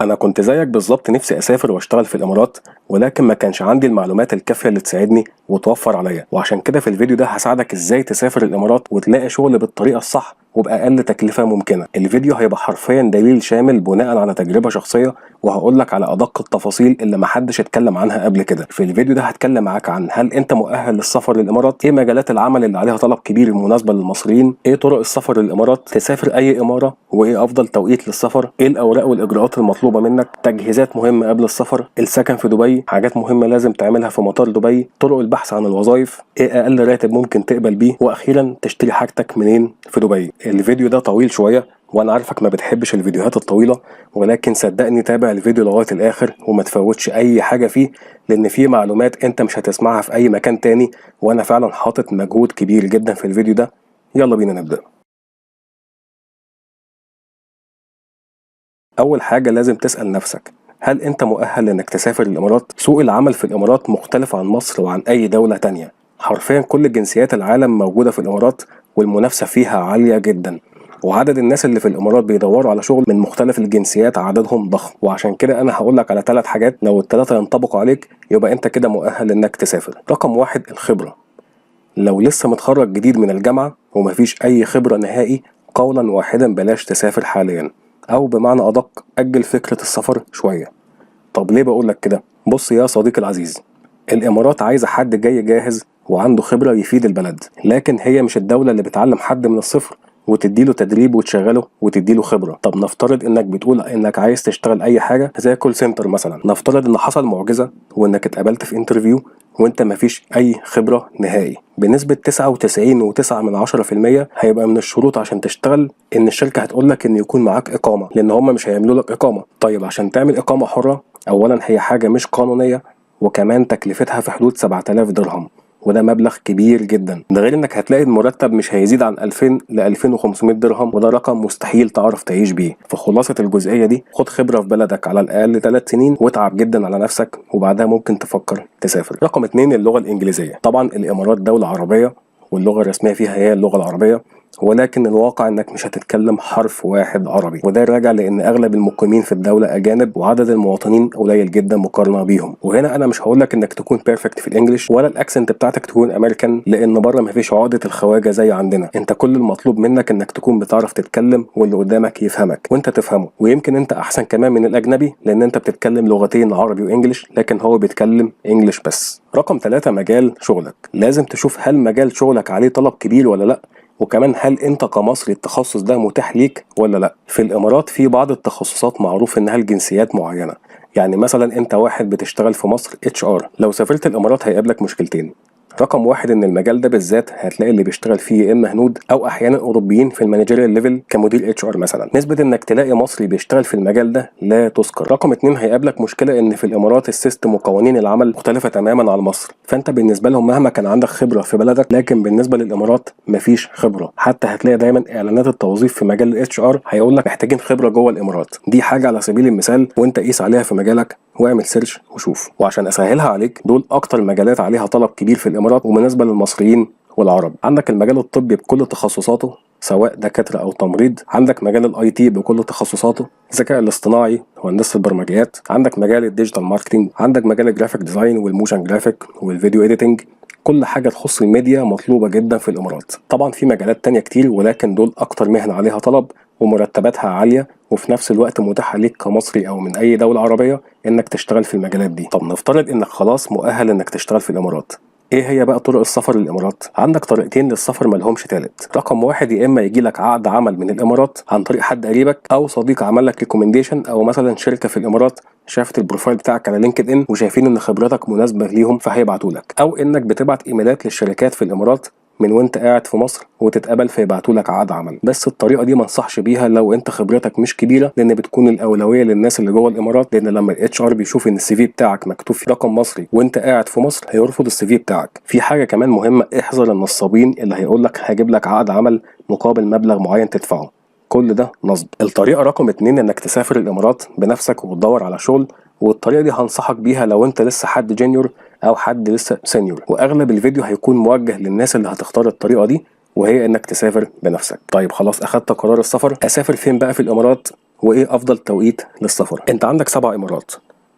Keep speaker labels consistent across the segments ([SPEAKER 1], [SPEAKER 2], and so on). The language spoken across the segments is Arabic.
[SPEAKER 1] انا كنت زيك بالظبط، نفسي اسافر واشتغل في الامارات، ولكن ما كانش عندي المعلومات الكافيه اللي تساعدني وتوفر عليا. وعشان كده في الفيديو ده هساعدك ازاي تسافر الامارات وتلاقي شغل بالطريقه الصح وباقل تكلفه ممكنه. الفيديو هيبقى حرفيا دليل شامل بناء على تجربه شخصيه، وهقول لك على ادق التفاصيل اللي محدش اتكلم عنها قبل كده. في الفيديو ده هتكلم معاك عن هل انت مؤهل للسفر للامارات، ايه مجالات العمل اللي عليها طلب كبير مناسبه للمصريين، ايه طرق السفر للامارات، تسافر اي اماره وايه افضل توقيت للسفر، ايه الاوراق والاجراءات المطلوبه منك، تجهيزات مهمه قبل السفر، السكن في دبي، حاجات مهمه لازم تعملها في مطار دبي، طرق البحث عن الوظائف، ايه اقل راتب ممكن تقبل بيه، واخيرا تشتري حاجتك منين في دبي. الفيديو ده طويل شويه وانا عارفك ما بتحبش الفيديوهات الطويله، ولكن صدقني تابع الفيديو لغايه الاخر وما تفوتش اي حاجه فيه، لان فيه معلومات انت مش هتسمعها في اي مكان تاني، وانا فعلا حاطط مجهود كبير جدا في الفيديو ده. يلا بينا نبدا. اول حاجه لازم تسال نفسك، هل انت مؤهل انك تسافر الامارات؟ سوق العمل في الامارات مختلف عن مصر وعن اي دوله تانية. حرفيا كل جنسيات العالم موجوده في الامارات، والمنافسه فيها عاليه جدا، وعدد الناس اللي في الامارات بيدوروا على شغل من مختلف الجنسيات عددهم ضخم. وعشان كده انا هقول لك على 3 حاجات، لو ال3 ينطبقوا عليك يبقى انت كده مؤهل انك تسافر. رقم 1، الخبره. لو لسه متخرج جديد من الجامعة ومفيش أي خبرة نهائي، قولا واحدا بلاش تسافر حاليا، أو بمعنى أدق أجل فكرة السفر شوية. طب ليه بقولك كده؟ بص يا صديقي العزيز، الإمارات عايزة حد جاي جاهز وعنده خبرة يفيد البلد، لكن هي مش الدولة اللي بتعلم حد من الصفر وتديله تدريب وتشغله وتديله خبرة. طب نفترض انك بتقول انك عايز تشتغل اي حاجة زي كول سنتر مثلا، نفترض ان حصل معجزة وانك اتقبلت في انترفيو وانت مفيش اي خبرة نهائي، بنسبة 99.9% هيبقى من الشروط عشان تشتغل ان الشركة هتقولك ان يكون معاك اقامة، لان هم مش هيعملوا لك اقامة. طيب عشان تعمل اقامة حرة، اولا هي حاجة مش قانونية، وكمان تكلفتها في حدود 7000 درهم، وده مبلغ كبير جدا. ده غير انك هتلاقي المرتب مش هيزيد عن 2000 ل 2500 درهم، وده رقم مستحيل تعرف تعيش بيه. فخلاصة الجزئية دي، خد خبرة في بلدك على الأقل 3 سنين واتعب جدا على نفسك، وبعدها ممكن تفكر تسافر. رقم 2، اللغة الإنجليزية. طبعا الإمارات دولة عربية واللغة الرسمية فيها هي اللغة العربية، ولكن الواقع انك مش هتتكلم حرف واحد عربي، وده راجع لان اغلب المقيمين في الدوله اجانب وعدد المواطنين قليل جدا مقارنه بيهم. وهنا انا مش هقول لك انك تكون بيرفكت في الانجليش ولا الاكسنت بتاعتك تكون امريكان، لان بره مفيش عقده الخواجه زي عندنا. انت كل المطلوب منك انك تكون بتعرف تتكلم واللي قدامك يفهمك وانت تفهمه، ويمكن انت احسن كمان من الاجنبي لان انت بتتكلم لغتين عربي وانجليش، لكن هو بيتكلم انجليش بس. رقم 3، مجال شغلك. لازم تشوف هل مجال شغلك عليه طلب كبير ولا لا، وكمان هل انت كمصري التخصص ده متاح ليك ولا لا. في الامارات في بعض التخصصات معروف انها لجنسيات معينه، يعني مثلا انت واحد بتشتغل في مصر HR، لو سافرت الامارات هيقابلك مشكلتين. رقم 1، ان المجال ده بالذات هتلاقي اللي بيشتغل فيه يا اما هنود او احيانا اوروبيين في المانجيريال ليفل كمدير HR مثلا. نسبه انك تلاقي مصري بيشتغل في المجال ده لا تذكر. رقم 2، هيقابلك مشكله ان في الامارات السيستم وقوانين العمل مختلفه تماما عن مصر، فانت بالنسبه لهم مهما كان عندك خبره في بلدك، لكن بالنسبه للامارات مفيش خبره. حتى هتلاقي دايما اعلانات التوظيف في مجال HR هيقول لك محتاجين خبره جوه الامارات. دي حاجه على سبيل المثال، وانت قيس عليها في مجالك واعمل سيرش وشوف. وعشان اسهلها عليك، دول اكتر مجالات عليها طلب كبير في الامارات وبالنسبه للمصريين والعرب. عندك المجال الطبي بكل تخصصاته سواء دكاتره او تمريض، عندك مجال IT بكل تخصصاته، الذكاء الاصطناعي وهندسه البرمجيات، عندك مجال الديجيتال ماركتنج، عندك مجال الجرافيك ديزاين والموشن جرافيك والفيديو اديتنج. كل حاجه تخص الميديا مطلوبه جدا في الامارات. طبعا في مجالات تانية كتير، ولكن دول اكتر مهنه عليها طلب ومرتباتها عاليه، وفي نفس الوقت متاحه ليك كمصري او من اي دوله عربيه انك تشتغل في المجالات دي. طب نفترض انك خلاص مؤهل انك تشتغل في الامارات، ايه هي بقى طرق السفر للامارات؟ عندك طريقتين للسفر ملهمش تالت. رقم 1، يا اما يجي لك عقد عمل من الامارات عن طريق حد قريبك او صديق عمل لك ريكومنديشن، او مثلا شركه في الامارات شافت البروفايل بتاعك على لينكد ان وشايفين ان خبرتك مناسبه ليهم فهيبعتوا لك، او انك بتبعت ايميلات للشركات في الامارات من وانت قاعد في مصر وتتقبل فيبعتوا لك عقد عمل. بس الطريقه دي ما انصحش بيها لو انت خبرتك مش كبيره، لان بتكون الاولويه للناس اللي جوه الامارات، لان لما الHR بيشوف ان الCV بتاعك مكتوب فيه رقم مصري وانت قاعد في مصر هيرفض الCV بتاعك. في حاجه كمان مهمه، احذر النصابين اللي هيقول لك هجيب لك عقد عمل مقابل مبلغ معين تدفعه، كل ده نصب. الطريقه رقم 2، انك تسافر الامارات بنفسك وتدور على شغل، والطريقه دي هنصحك بيها لو انت لسه حد جونيور او حد لسه سينيور، واغلب الفيديو هيكون موجه للناس اللي هتختار الطريقه دي، وهي انك تسافر بنفسك. طيب خلاص اخدت قرار السفر، اسافر فين بقى في الامارات؟ وايه افضل توقيت للسفر. انت عندك 7 امارات،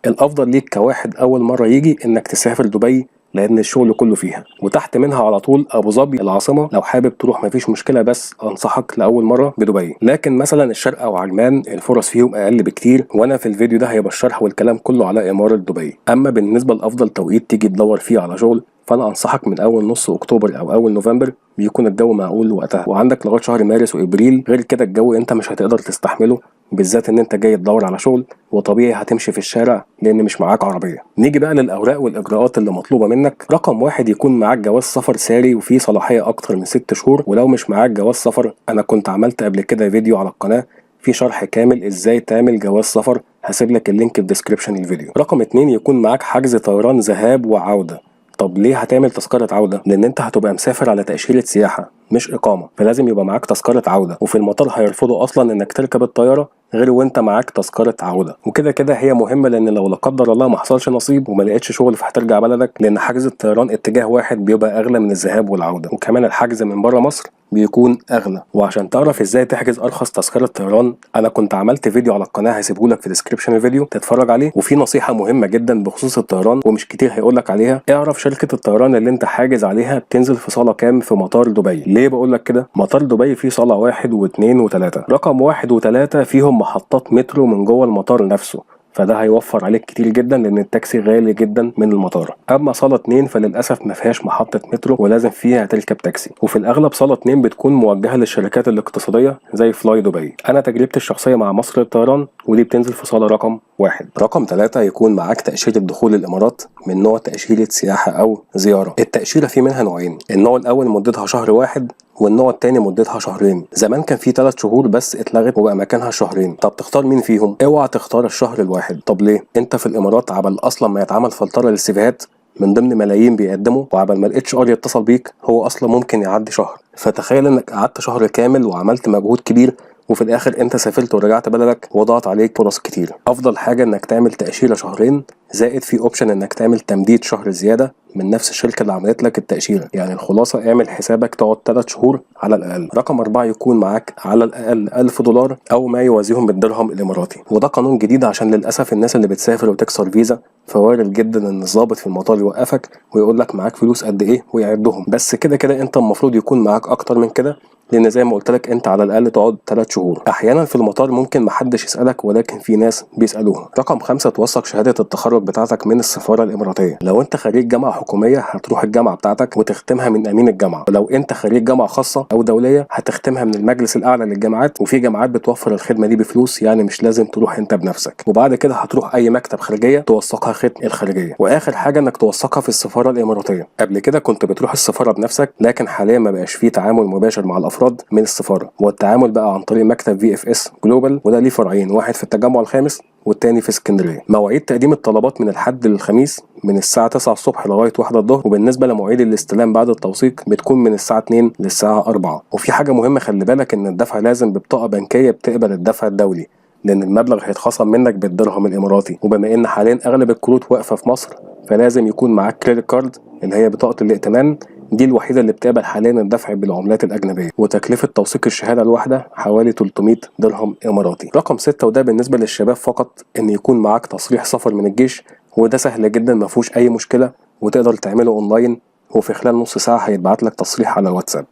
[SPEAKER 1] الافضل ليك كواحد اول مره يجي انك تسافر دبي لان الشغل كله فيها، وتحت منها على طول ابو ظبي العاصمه. لو حابب تروح مفيش مشكله، بس انصحك لاول مره بدبي. لكن مثلا الشارقه وعجمان الفرص فيهم اقل بكتير، وانا في الفيديو ده هيبقى الشرح والكلام كله على اماره دبي. اما بالنسبه لافضل توقيت تيجي تدور فيه على شغل، فانا انصحك من اول نص اكتوبر او اول نوفمبر، بيكون الجو معقول وقتها، وعندك لغايه شهر مارس وابريل. غير كده الجو انت مش هتقدر تستحمله، بالذات ان انت جاي تدور على شغل وطبيعي هتمشي في الشارع لان مش معاك عربيه. نيجي بقى للاوراق والاجراءات اللي مطلوبه منك. رقم 1 يكون معاك جواز سفر ساري وفيه صلاحيه اكتر من 6 شهور، ولو مش معاك جواز سفر انا كنت عملت قبل كده فيديو على القناه في شرح كامل ازاي تعمل جواز سفر، هسيب لك اللينك في ديسكريبشن الفيديو. رقم 2 يكون معاك حجز طيران ذهاب وعوده. طب ليه هتعمل تذكرة عودة؟ لأن أنت هتبقى مسافر على تأشيرة سياحة مش إقامة، فلازم يبقى معاك تذكرة عودة، وفي المطار هيرفضوا أصلا إنك تركب الطيارة غير وأنت معاك تذكرة عودة. وكده كده هي مهمة، لأن لو لا قدر الله ما حصلش نصيب وما لقيتش شغل فهترجع بلدك، لأن حجز الطيران اتجاه واحد بيبقى أغلى من الذهاب والعودة، وكمان الحجز من بره مصر بيكون اغلى. وعشان تعرف ازاي تحجز ارخص تذكره طيران انا كنت عملت فيديو على القناه هسيبهولك في ديسكريبشن الفيديو تتفرج عليه. وفي نصيحه مهمه جدا بخصوص الطيران ومش كتير هيقولك عليها، اعرف شركه الطيران اللي انت حاجز عليها بتنزل في صاله كام في مطار دبي. ليه بقولك كده؟ مطار دبي فيه صاله 1 و2 و3. رقم 1 و3 فيهم محطات مترو من جوه المطار نفسه، فده هيوفر عليك كتير جدا لان التاكسي غالي جدا من المطار. اما صاله 2 فللاسف ما فيهاش محطه مترو ولازم فيها تركب تاكسي، وفي الاغلب صاله 2 بتكون موجهه للشركات الاقتصاديه زي فلاي دبي. انا تجربتي الشخصيه مع مصر للطيران ودي بتنزل في صاله رقم 1. رقم 3 يكون معاك تاشيره دخول الامارات من نوع تاشيره سياحه او زياره. التاشيره في منها نوعين، النوع الاول مدتها شهر واحد والنوع التاني مدتها شهرين. زمان كان في 3 شهور بس اتلغت وبقى مكانها شهرين. طب تختار مين فيهم؟ اوعى تختار الشهر الواحد. طب ليه؟ انت في الامارات عبل اصلا ما يتعمل فلتره للسيفيهات من ضمن ملايين بيقدموا، وعبل ما الاتش ار يتصل بيك هو اصلا ممكن يعدي شهر. فتخيل انك قعدت شهر كامل وعملت مجهود كبير وفي الاخر انت سافرت ورجعت بلدك وضاعت عليك فرص كتير. افضل حاجه انك تعمل تاشيره شهرين، زائد في اوبشن انك تعمل تمديد شهر زياده من نفس الشركه اللي عملت لك التاشيره. يعني الخلاصه اعمل حسابك تقعد 3 شهور على الاقل. رقم 4 يكون معاك على الاقل 1000 دولار او ما يوازيهم بالدرهم الاماراتي، وده قانون جديد عشان للاسف الناس اللي بتسافر وتكسر فيزا، فوارد جدا ان الضابط في المطار يوقفك ويقول لك معاك فلوس قد ايه ويعدهم. بس كده كده انت المفروض يكون معاك اكتر من كده، لان زي ما قلت لك انت على الاقل تقعد 3 شهور. احيانا في المطار ممكن محدش يسالك ولكن في ناس بيسالوها. رقم 5 توثق شهاده التخرج بتاعتك من السفاره الاماراتيه. لو انت خريج جامعه حكوميه هتروح الجامعه بتاعتك وتختمها من امين الجامعه، ولو انت خريج جامعه خاصه او دوليه هتختمها من المجلس الاعلى للجامعات، وفي جامعات بتوفر الخدمه دي بفلوس، يعني مش لازم تروح انت بنفسك. وبعد كده هتروح اي مكتب خارجيه توثقها ختم الخارجيه. واخر حاجه انك توثقها في السفاره الاماراتيه. قبل كده كنت بتروح السفاره بنفسك، لكن حاليا ما بقاش فيه تعامل مباشر مع الافراد من السفاره، والتعامل بقى عن طريق مكتب VFS جلوبال، وده ليه فرعين، واحد في التجمع الخامس والتاني في اسكندريه. مواعيد تقديم الطلبات من الحد للخميس من الساعه 9 الصبح لغايه 1 الظهر، وبالنسبه لمواعيد الاستلام بعد التوثيق بتكون من الساعه 2 للساعه 4. وفي حاجه مهمه خلي بالك، ان الدفع لازم ببطاقه بنكيه بتقبل الدفع الدولي، لان المبلغ هيتخصم منك بالدرهم الاماراتي. وبما ان حاليا اغلب الكروت واقفه في مصر فلازم يكون معاك كريدت كارد اللي هي بطاقه الائتمان، دي الوحيده اللي بتقبل حاليا الدفع بالعملات الاجنبيه، وتكلفه توثيق الشهاده الواحده حوالي 300 درهم اماراتي. رقم 6 وده بالنسبه للشباب فقط، ان يكون معاك تصريح سفر من الجيش، وده سهل جدا ما فيهوش اي مشكله وتقدر تعمله اونلاين، وفي خلال نص ساعه هيتبعت لك تصريح على الواتساب.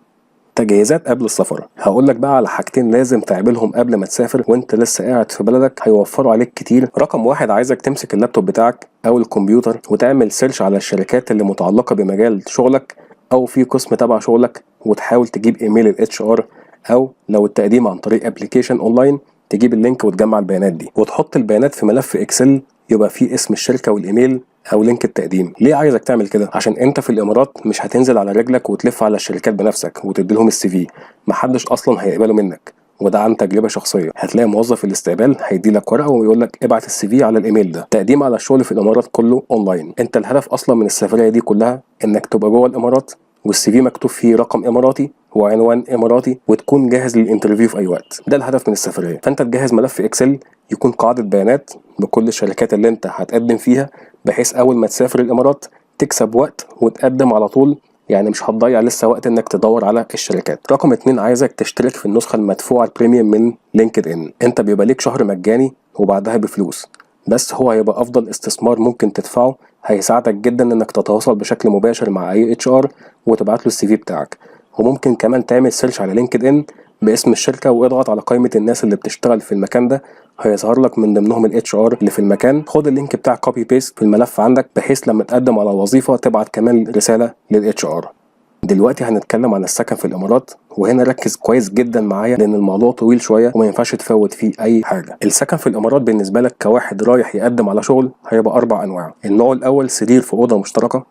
[SPEAKER 1] تجهيزات قبل السفر، هقول لك بقى على حاجتين لازم تعملهم قبل ما تسافر وانت لسه قاعد في بلدك هيوفروا عليك كتير. رقم 1 عايزك تمسك اللابتوب بتاعك او الكمبيوتر وتعمل سيرش على الشركات اللي متعلقه بمجال شغلك او في قسم تبع شغلك، وتحاول تجيب ايميل الاتش ار، او لو التقديم عن طريق ابلكيشن اونلاين تجيب اللينك وتجمع البيانات دي وتحط البيانات في ملف اكسل يبقى فيه اسم الشركه والايميل او لينك التقديم. ليه عايزك تعمل كده؟ عشان انت في الامارات مش هتنزل على رجلك وتلف على الشركات بنفسك وتدي لهم السي في، محدش اصلا هيقبله منك، وده عن تجربه شخصيه. هتلاقي موظف الاستقبال هيدي لك ورقه ويقول لك ابعت السي في على الايميل ده. تقديم على الشغل في الامارات كله اونلاين. انت الهدف اصلا من السفريه دي كلها انك تبقى جوه الامارات والسي في مكتوب فيه رقم اماراتي وعنوان اماراتي وتكون جاهز للانترفيو في اي وقت. ده الهدف من السفريه. فانت تجهز ملف اكسل يكون قاعده بيانات بكل الشركات اللي انت هتقدم فيها، بحيث اول ما تسافر الامارات تكسب وقت وتقدم على طول يعني مش هتضيع لسه وقت انك تدور على الشركات. رقم 2 عايزك تشترك في النسخة المدفوعة البريميوم من لينكد ان. انت بيبقى ليك شهر مجاني وبعدها بفلوس، بس هو هيبقى افضل استثمار ممكن تدفعه. هيساعدك جدا انك تتواصل بشكل مباشر مع اي اتش ار وتبعت له السي في بتاعك. وممكن كمان تعمل سيرش على لينكد ان باسم الشركة واضغط على قائمة الناس اللي بتشتغل في المكان ده، هيظهر لك من ضمنهم الاتش ار اللي في المكان. خد اللينك بتاع كوبي بيست في الملف عندك بحيث لما تقدم على وظيفة تبعت كمان رسالة للاتش ار. دلوقتي هنتكلم عن السكن في الامارات، وهنا ركز كويس جدا معايا لان الموضوع طويل شويه وما ينفعش تفوت فيه اي حاجه. السكن في الامارات بالنسبه لك كواحد رايح يقدم على شغل هيبقى 4 انواع. النوع الاول سرير في اوضه مشتركه،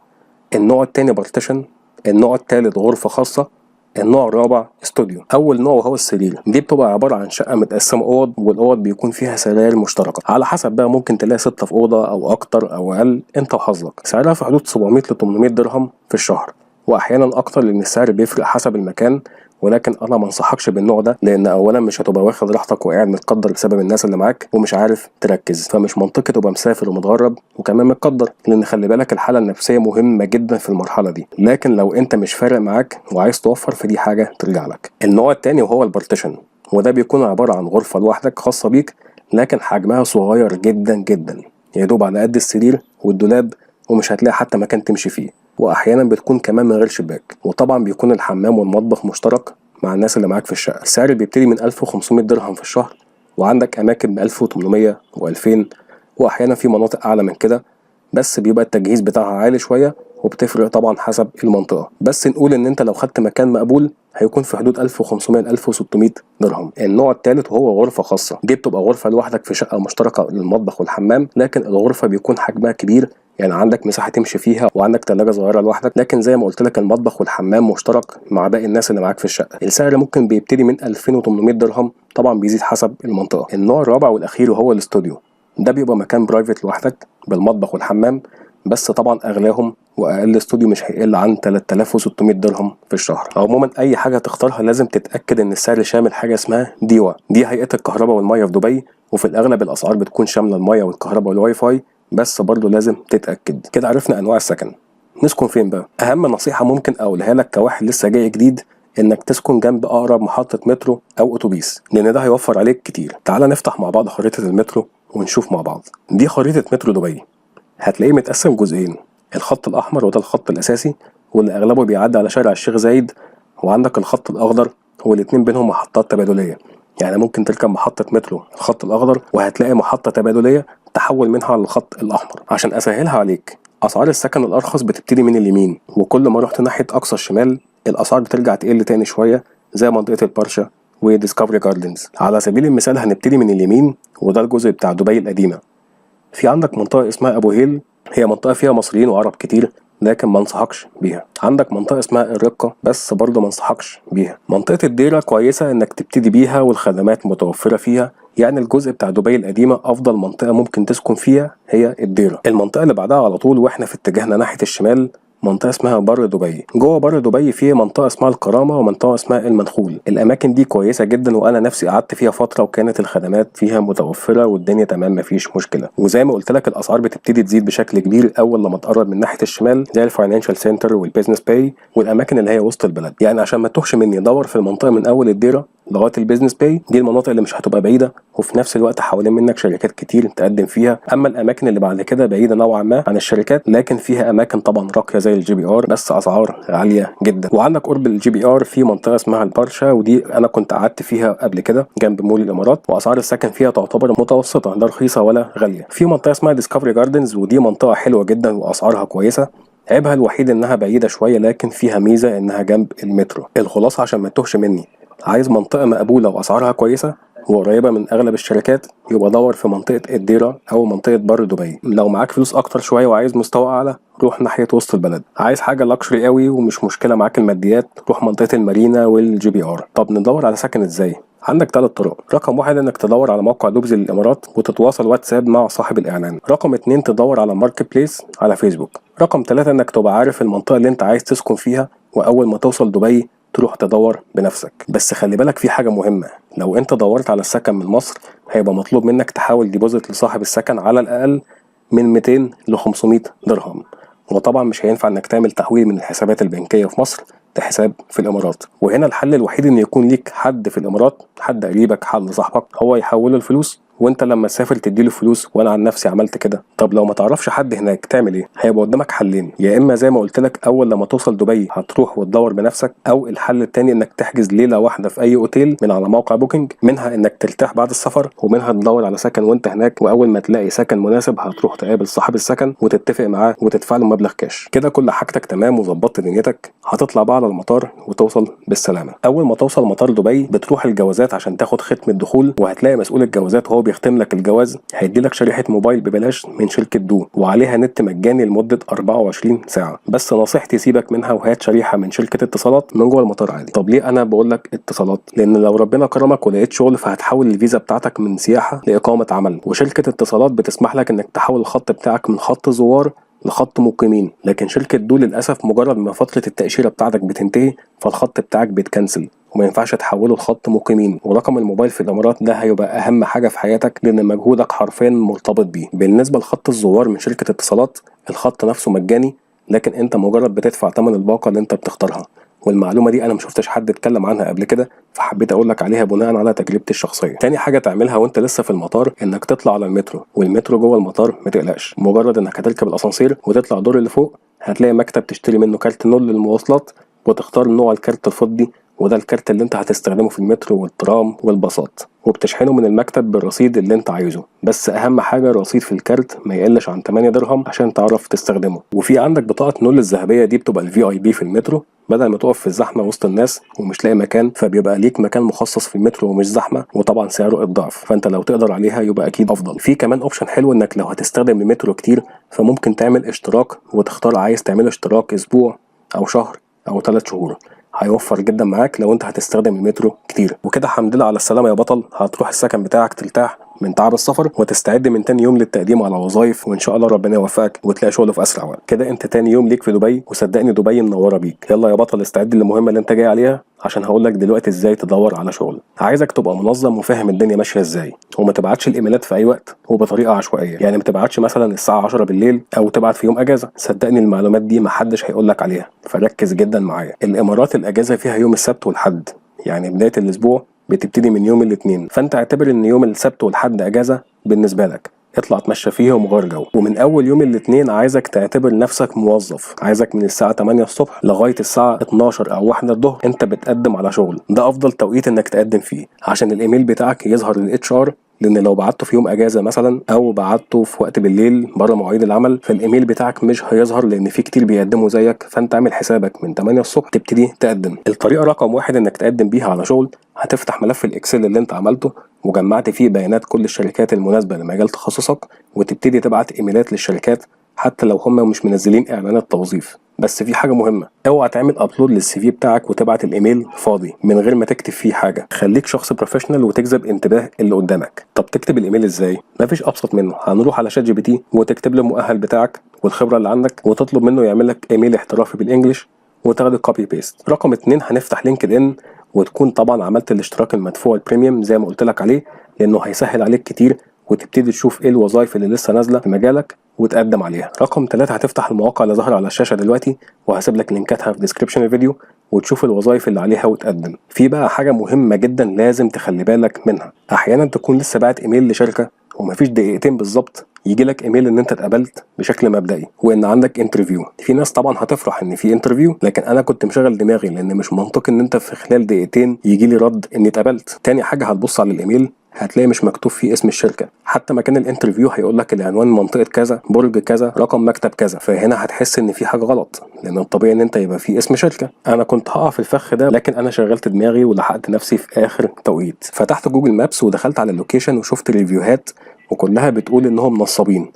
[SPEAKER 1] النوع الثاني بارتيشن، النوع الثالث غرفه خاصه، النوع الرابع استوديو. اول نوع وهو السرير، دي بتبقى عباره عن شقه متقسمه اوض، والاوض بيكون فيها سراير مشتركه على حسب بقى، ممكن تلاقي 6 في اوضه او اكتر او اقل، انت وحظك. سعرها في حدود 700 ل 800 درهم في الشهر، واحيانا اكتر لان السعر بيفرق حسب المكان. ولكن انا ما انصحكش بالنوع ده، لان اولا مش هتبقى واخد راحتك وقاعد متقدر بسبب الناس اللي معاك ومش عارف تركز، فمش منطقي تبقى مسافر ومتغرب وكمان متقدر، لان خلي بالك الحاله النفسيه مهمه جدا في المرحله دي. لكن لو انت مش فارق معاك وعايز توفر، فدي حاجه ترجع لك. النوع الثاني وهو البارتيشن، وده بيكون عباره عن غرفه لوحدك خاصه بيك، لكن حجمها صغير جدا جدا، يا دوب على قد السرير والدولاب، ومش هتلاقي حتى مكان تمشي فيه، واحيانا بتكون كمان من غير شباك. وطبعا بيكون الحمام والمطبخ مشترك مع الناس اللي معاك في الشقه. السعر بيبتدي من 1500 درهم في الشهر، وعندك اماكن ب 1800 و2000، واحيانا في مناطق اعلى من كده، بس بيبقى التجهيز بتاعها عالي شويه وبتفرق طبعا حسب المنطقه. بس نقول ان انت لو خدت مكان مقبول هيكون في حدود 1500 ل 1600 درهم. النوع الثالث وهو غرفه خاصه، دي بتبقى غرفه لوحدك في شقه مشتركه للمطبخ والحمام، لكن الغرفه بيكون حجمها كبير، يعني عندك مساحه تمشي فيها وعندك ثلاجه صغيره لوحدك، لكن زي ما قلت لك المطبخ والحمام مشترك مع باقي الناس اللي معاك في الشقه. السعر ممكن بيبتدي من 2800 درهم، طبعا بيزيد حسب المنطقه. النوع الرابع والاخير وهو الاستوديو، ده بيبقى مكان برايفت لوحدك بالمطبخ والحمام، بس طبعا اغلاهم واقل استوديو مش هيقل عن 3600 درهم في الشهر. عموما اي حاجه تختارها لازم تتاكد ان السعر شامل حاجه اسمها ديوا، دي هيئه الكهرباء والميه في دبي، وفي الاغلب الاسعار بتكون شامله الميه والكهرباء والواي فاي، بس برضو لازم تتاكد. كده عرفنا انواع السكن. نسكن فين بقى؟ اهم نصيحه ممكن اقولها لك كواحد لسه جاي جديد، انك تسكن جنب اقرب محطه مترو او اتوبيس، لان ده هيوفر عليك كتير. تعال نفتح مع بعض خريطه المترو ونشوف مع بعض. دي خريطه مترو دبي، هتلاقيه متقسم جزئين، الخط الاحمر وده الخط الاساسي واللي اغلبه بيعدي على شارع الشيخ زايد، وعندك الخط الاخضر والاتنين بينهم محطات تبادليه، يعني ممكن تركب محطه مترو الخط الاخضر وهتلاقي محطه تبادليه تحول منها على الخط الاحمر. عشان اسهلها عليك، اسعار السكن الارخص بتبتدي من اليمين، وكل ما رحت ناحيه اقصى الشمال الاسعار بترجع تقل تاني شويه، زي منطقه البرشا وديسكفري جاردنز. على سبيل المثال هنبتدي من اليمين، وده الجزء بتاع دبي القديمه. في عندك منطقة اسمها أبو هيل، هي منطقة فيها مصريين وعرب كتير، لكن ما انصحكش بيها. عندك منطقة اسمها الرقة، بس برضه ما انصحكش بيها. منطقة الديرة كويسة انك تبتدي بيها والخدمات متوفرة فيها، يعني الجزء بتاع دبي القديمة افضل منطقة ممكن تسكن فيها هي الديرة. المنطقة اللي بعدها على طول واحنا في اتجاهنا ناحية الشمال منطقة اسمها بر دبي. جوه بر دبي فيه منطقة اسمها الكرامة ومنطقة اسمها المنخول. الأماكن دي كويسة جدا، وأنا نفسي قعدت فيها فترة وكانت الخدمات فيها متوفرة والدنيا تمام مفيش مشكلة. وزي ما قلت لك الأسعار بتبتدي تزيد بشكل كبير أول لما تقرب من ناحية الشمال، زي الفاينانشال سنتر والبيزنس باي والأماكن اللي هي وسط البلد. يعني عشان ما تتوهش مني، دور في المنطقة من أول الديرة لغايه البيزنس باي، دي المناطق اللي مش هتبقى بعيده وفي نفس الوقت حوالين منك شركات كتير تقدم فيها. اما الاماكن اللي بعد كده بعيده نوعا ما عن الشركات، لكن فيها اماكن طبعا راقيه زي الجي بي ار، بس اسعار عاليه جدا. وعندك قرب الجي بي ار في منطقه اسمها البرشا، ودي انا كنت قعدت فيها قبل كده جنب مول الامارات، واسعار السكن فيها تعتبر متوسطه، لا رخيصه ولا غاليه. في منطقه اسمها ديسكفري جاردنز، ودي منطقه حلوه جدا واسعارها كويسه، عيبها الوحيد انها بعيده شويه، لكن فيها ميزه انها جنب المترو. الخلاصه عشان ما تتوهش مني، عايز منطقة مقبولة وأسعارها كويسة وقريبة من أغلب الشركات، يبقى دور في منطقة الديرة أو منطقة بر دبي. لو معاك فلوس أكتر شوية وعايز مستوى أعلى، روح ناحية وسط البلد. عايز حاجة لاكشري قوي ومش مشكلة معاك الماديات، روح منطقة المارينا والجي بي ار. طب ندور على سكن إزاي؟ عندك 3 طرق. رقم 1 انك تدور على موقع دوبز للامارات وتتواصل واتساب مع صاحب الاعلان. رقم 2 تدور على ماركت بليس على فيسبوك. رقم 3 انك تبقى عارف المنطقة اللي انت عايز تسكن فيها، واول ما توصل دبي تروح تدور بنفسك. بس خلي بالك في حاجة مهمة، لو انت دورت على السكن من مصر هيبقى مطلوب منك تحاول ديبوزيت لصاحب السكن على الأقل من 200 ل 500 درهم. وطبعا مش هينفع انك تعمل تحويل من الحسابات البنكيه في مصر لحساب في الامارات. وهنا الحل الوحيد ان يكون ليك حد في الامارات، حد قريبك، حد صاحبك، هو يحول الفلوس وانت لما تسافر تديله فلوس. وانا عن نفسي عملت كده. طب لو ما تعرفش حد هناك تعمل ايه؟ هيبقى قدامك حلين، يا اما زي ما قلت لك اول لما توصل دبي هتروح وتدور بنفسك، او الحل التاني انك تحجز ليله واحده في اي اوتيل من على موقع بوكينج، منها انك ترتاح بعد السفر، ومنها تدور على سكن وانت هناك، واول ما تلاقي سكن مناسب هتروح تقابل صاحب السكن وتتفق معاه وتدفع له مبلغ كاش. كده كل حاجتك تمام وظبطت دنيتك، هتطلع بقى على المطار وتوصل بالسلامه. اول ما توصل مطار دبي بتروح الجوازات عشان تاخد ختم الدخول، وهتلاقي مسؤول الجوازات وهو بيختم لك الجواز هيديلك شريحه موبايل ببلاش من شركه دو، وعليها نت مجاني لمده 24 ساعه. بس نصيحتي سيبك منها وهات شريحه من شركه اتصالات من جوه المطار عادي. طب ليه انا بقول لك اتصالات؟ لان لو ربنا كرمك ولقيت شغل فهتحول الفيزا بتاعتك من سياحه لاقامه عمل، وشركه اتصالات بتسمح لك انك تحول الخط بتاعك من خط زوار لخط مقيمين. لكن شركة دو للأسف مجرد ما فترة التأشيرة بتاعتك بتنتهي فالخط بتاعك بيتكنسل وما ينفعش تحوله لخط مقيمين. ورقم الموبايل في الإمارات ده هيبقى أهم حاجة في حياتك لأن مجهودك حرفيا مرتبط بيه. بالنسبة لخط الزوار من شركة اتصالات، الخط نفسه مجاني، لكن أنت مجرد بتدفع ثمن الباقة اللي أنت بتختارها. والمعلومة دي أنا مشوفتش حد اتكلم عنها قبل كده، فحبيت أقولك عليها بناء على تجربتي الشخصية. تاني حاجة تعملها وأنت لسه في المطار إنك تطلع على المترو، والمترو جوه المطار متقلقش، مجرد إنك هتركب الأسانسير وتطلع الدور اللي فوق هتلاقي مكتب تشتري منه كارت نول للمواصلات، وتختار نوع الكارت الفضي، وده الكارت اللي انت هتستخدمه في المترو والترام والباصات، وبتشحنه من المكتب بالرصيد اللي انت عايزه. بس اهم حاجه الرصيد في الكارت ما يقلش عن 8 درهم عشان تعرف تستخدمه. وفي عندك بطاقه نول الذهبيه دي بتبقى الفي اي بي في المترو، بدل ما تقف في الزحمه وسط الناس ومش لاقي مكان فبيبقى ليك مكان مخصص في المترو ومش زحمه، وطبعا سعره الضعف، فانت لو تقدر عليها يبقى اكيد افضل. في كمان اوبشن حلو انك لو هتستخدم المترو كتير فممكن تعمل اشتراك وتختار عايز تعمله اشتراك اسبوع او شهر او 3 شهور، هيوفر جدا معاك لو انت هتستخدم المترو كتير. وكده الحمد لله على السلامه يا بطل، هتروح السكن بتاعك ترتاح من تعب السفر وتستعد من تاني يوم للتقديم على وظايف، وان شاء الله ربنا يوفقك وتلاقي شغل في اسرع وقت. كده انت تاني يوم ليك في دبي، وصدقني دبي منوره بيك. يلا يا بطل استعد للمهمه اللي انت جاي عليها، عشان هقولك دلوقتي ازاي تدور على شغل. عايزك تبقى منظم وفاهم الدنيا ماشيه ازاي، وما تبعتش الايميلات في اي وقت وبطريقه عشوائيه. يعني ما تبعتش مثلا الساعه 10 بالليل او تبعت في يوم اجازه، صدقني المعلومات دي محدش هيقولك عليها، فركز جدا معايا. الامارات الاجازه فيها يوم السبت والحد، يعني بدايه الاسبوع بتبتدي من يوم الاثنين، فانت اعتبر ان يوم السبت والحد اجازه بالنسبه لك، اطلع اتمشى فيهم وغير جو. ومن اول يوم الاثنين عايزك تعتبر نفسك موظف، عايزك من الساعه 8 الصبح لغايه الساعه 12 او 1 الظهر انت بتقدم على شغل. ده افضل توقيت انك تقدم فيه عشان الايميل بتاعك يظهر للاتش ار، لان لو بعته في يوم اجازه مثلا او بعته في وقت بالليل بره مواعيد العمل فالايميل بتاعك مش هيظهر، لان في كتير بيقدموا زيك. فانت عامل حسابك من 8 الصبح تبتدي تقدم. الطريقه رقم 1 انك تقدم بيها على شغل، هتفتح ملف الاكسل اللي انت عملته وجمعت فيه بيانات كل الشركات المناسبه لمجال تخصصك، وتبتدي تبعت ايميلات للشركات حتى لو هم مش منزلين اعلانات توظيف. بس في حاجه مهمه، اوعى تعمل ابلود للسي في بتاعك وتبعت الايميل فاضي من غير ما تكتب فيه حاجه. خليك شخص بروفيشنال وتجذب انتباه اللي قدامك. طب تكتب الايميل ازاي؟ مفيش ابسط منه، هنروح على شات جي بي تي وتكتب له المؤهل بتاعك والخبره اللي عندك وتطلب منه يعمل لك ايميل احترافي بالانجلش وتاخد الكوبي بيست. رقم 2 هنفتح لينكد ان، وتكون طبعا عملت الاشتراك المدفوع البريميوم زي ما قلت لك عليه، لانه هيسهل عليك كتير وتبتدي تشوف ايه الوظائف اللي لسه نازله في مجالك وتقدم عليها. رقم 3 هتفتح المواقع اللي ظاهره على الشاشه دلوقتي وهسيب لك لينكاتها في ديسكريبشن الفيديو وتشوف الوظائف اللي عليها وتقدم. في بقى حاجه مهمه جدا لازم تخلي بالك منها، احيانا تكون لسه باعت ايميل لشركه ومفيش دقيقتين بالظبط يجي لك ايميل ان انت اتقبلت بشكل مبدئي وان عندك انترفيو. في ناس طبعا هتفرح ان في انترفيو، لكن انا كنت مشغل دماغي لان مش منطقي ان انت في خلال دقيقتين يجي لي رد اني اتقبلت. تاني حاجه هتبص على الايميل هتلاقي مش مكتوب فيه اسم الشركه، حتى مكان الانترفيو هيقول لك العنوان منطقه كذا، برج كذا، رقم مكتب كذا. فهنا هتحس ان في حاجه غلط، لان الطبيعي ان انت يبقى فيه اسم شركه. انا كنت هقع في الفخ ده، لكن انا شغلت دماغي ولحقت نفسي في اخر توقيت. فتحت جوجل مابس ودخلت على اللوكيشن وشفت ريفيوهات وكلها بتقول انهم نصابين.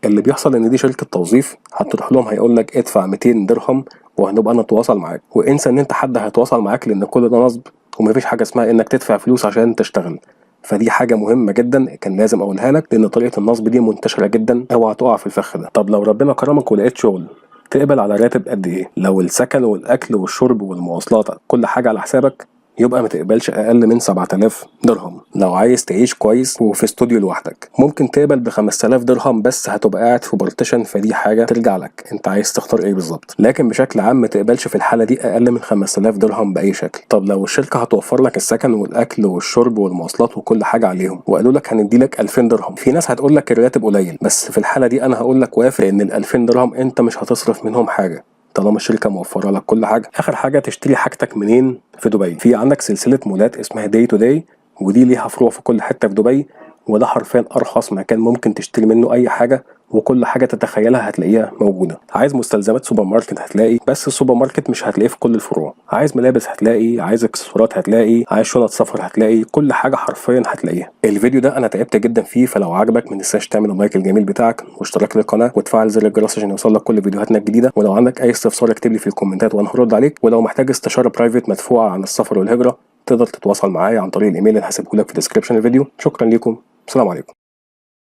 [SPEAKER 1] اللي بيحصل ان دي شركه توظيف، هتروح لهم هيقول لك ادفع 200 درهم وهنبقى نتواصل معاك، وانسى ان انت حد هيتواصل معاك لان كل ده نصب، ومفيش حاجه اسمها انك تدفع فلوس عشان تشتغل. فدي حاجه مهمه جدا كان لازم اقولها لك، لان طريقه النصب دي منتشره جدا، اوعى تقع في الفخ ده. طب لو ربنا كرمك ولقيت شغل، تقبل على راتب قد ايه؟ لو السكن والاكل والشرب والمواصلات كل حاجه على حسابك، يبقى ما تقبلش اقل من 7000 درهم. لو عايز تعيش كويس وفي استوديو لوحدك ممكن تقبل ب 5000 درهم، بس هتبقى قاعد في بارتيشن، فدي حاجه ترجع لك انت عايز تختار ايه بالظبط. لكن بشكل عام ما تقبلش في الحاله دي اقل من 5000 درهم باي شكل. طب لو الشركه هتوفر لك السكن والاكل والشرب والمواصلات وكل حاجه عليهم وقالوا لك هندي لك 2000 درهم، في ناس هتقول لك الراتب قليل، بس في الحاله دي انا هقول لك وافق، لان ال 2000 درهم انت مش هتصرف منهم حاجه طالما الشركه موفره لك كل حاجه. اخر حاجه، تشتري حاجتك منين في دبي؟ في عندك سلسله مولات اسمها داي تو داي، ودي ليها فروع في كل حته في دبي، وده حرفيا ارخص مكان ممكن تشتري منه اي حاجه، وكل حاجه تتخيلها هتلاقيها موجوده. عايز مستلزمات سوبر ماركت هتلاقي، بس السوبر ماركت مش هتلاقيه في كل الفروع. عايز ملابس هتلاقي، عايز اكسسوارات هتلاقي، عايز شنط سفر هتلاقي، كل حاجه حرفيا هتلاقيها. الفيديو ده انا تعبت جدا فيه، فلو عجبك ما تنساش تعمل اللايك الجميل بتاعك واشتراك للقناه وتفعل زر الجرس عشان يوصلك كل فيديوهاتنا الجديده. ولو عندك اي استفسار اكتب لي في الكومنتات وانا هرد عليك. ولو محتاج استشاره برايفت مدفوعه عن السفر والهجره تقدر تتواصل معايا عن طريق الايميل اللي هسيبه لك في ديسكربشن الفيديو. شكرا لكم، السلام عليكم.